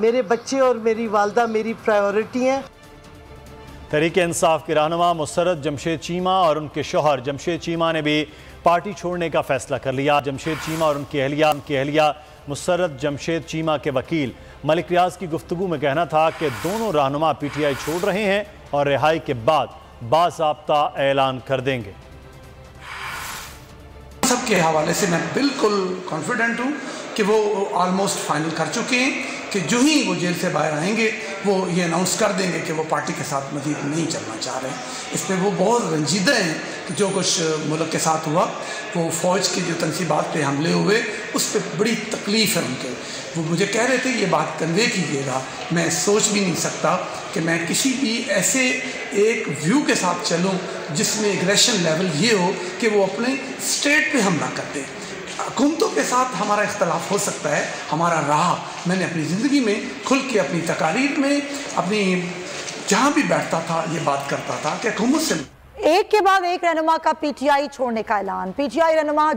मेरे बच्चे और मेरी वालदा मेरी प्रायोरिटी हैं। तहरीक-ए-इंसाफ के रहनुमा मुसर्रत जमशेद चीमा और उनके शौहर जमशेद चीमा ने भी पार्टी छोड़ने का फैसला कर लिया। जमशेद चीमा और उनकी अहलिया मुसर्रत जमशेद चीमा के वकील मलिक रियाज की गुफ्तगू में कहना था कि दोनों रहनुमा पीटीआई छोड़ रहे हैं और रिहाई के बाद बाज़ाब्ता ऐलान कर देंगे। सबके हवाले से मैं बिल्कुल कॉन्फिडेंट हूँ कि वो ऑलमोस्ट फाइनल कर चुके हैं कि जो ही वो जेल से बाहर आएंगे वो ये अनाउंस कर देंगे कि वो पार्टी के साथ मज़ीद नहीं चलना चाह रहे हैं। इस पर वो बहुत रंजीदा हैं कि जो कुछ मुल्क के साथ हुआ, वो फ़ौज की जो तनसीबात पे हमले हुए उस पर बड़ी तकलीफ़ है उनके। वो मुझे कह रहे थे ये बात कन्वे कीजिएगा। मैं सोच भी नहीं सकता कि मैं किसी भी ऐसे एक व्यू के साथ चलूँ जिसमें एग्रेशन लेवल ये हो कि वो अपने स्टेट पे हमला कर दे। हुकूमतों के साथ हमारा इख्तलाफ हो सकता है, हमारा रहा। मैंने अपनी ज़िंदगी में खुल के अपनी तकारीर में अपनी जहाँ भी बैठता था ये बात करता था कि हुकूमत से एक के बाद एक रहनुमा का पीटीआई छोड़ने का ऐलान। पीटीआई रहनुमा